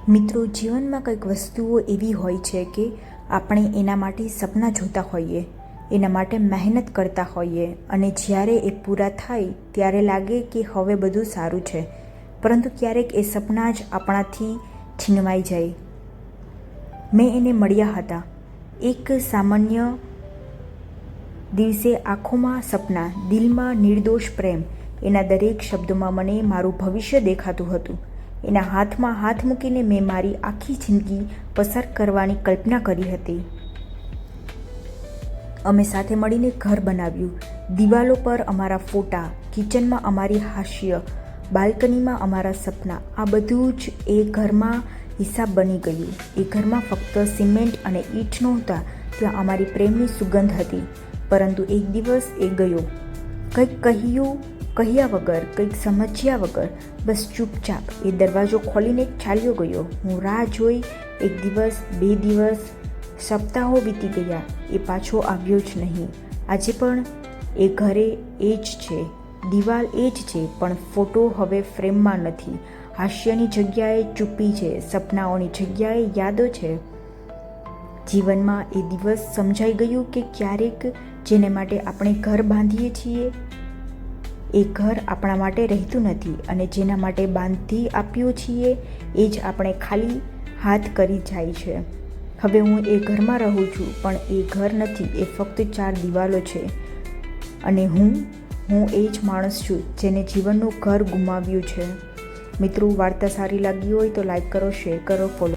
મિત્રો, જીવનમાં કંઈક વસ્તુઓ એવી હોય છે કે આપણે એના માટે સપના જોતા હોઈએ, એના માટે મહેનત કરતા હોઈએ અને જ્યારે એ પૂરા થાય ત્યારે લાગે કે હવે બધું સારું છે, પરંતુ ક્યારેક એ સપના જ આપણાથી છીનવાઈ જાય. મેં એને મળ્યા હતા એક સામાન્ય દિવસે. આંખોમાં સપના, દિલમાં નિર્દોષ પ્રેમ. એના દરેક શબ્દોમાં મને મારું ભવિષ્ય દેખાતું હતું. એના હાથમાં હાથ મૂકીને મેં મારી આખી જિંદગી પસાર કરવાની કલ્પના કરી હતી. અમે સાથે મળીને ઘર બનાવ્યું. દિવાલો પર અમારા ફોટા, કિચનમાં અમારી હાસ્ય, બાલ્કનીમાં અમારા સપના. આ બધું જ એ ઘરમાં હિસાબ બની ગયું. એ ઘરમાં ફક્ત સિમેન્ટ અને ઈંટ નહોતા, ત્યાં અમારી પ્રેમની સુગંધ હતી. પરંતુ એક દિવસ એ ગયો, કંઈક કહ્યા વગર, કંઈક સમજ્યા વગર, બસ ચૂપચાપ એ દરવાજો ખોલીને ચાલ્યો ગયો. હું રાહ જોઈ. એક દિવસ, 2 દિવસ, સપ્તાહો વીતી ગયા. એ પાછો આવ્યો જ નહીં. આજે પણ એ ઘરે એ જ છે, દિવાલ એ જ છે, પણ ફોટો હવે ફ્રેમમાં નથી. હાસ્યની જગ્યાએ ચૂપ્પી છે, સપનાઓની જગ્યાએ યાદો છે. જીવનમાં એ દિવસ સમજાઈ ગયું કે ક્યારેક જેને માટે આપણે ઘર બાંધીએ છીએ એ ઘર આપણા માટે રહેતું નથી, અને જેના માટે બાંધી આપ્યું છીએ એ જ આપણે ખાલી હાથ કરી જાય છે. હવે હું એ ઘરમાં રહું છું, પણ એ ઘર નથી, એ ફક્ત 4 દિવાલો છે. અને હું એ જ માણસ છું જેને જીવનનું ઘર ગુમાવ્યું છે. મિત્રો, વાર્તા સારી લાગી હોય તો લાઈક કરો, શેર કરો, ફોલો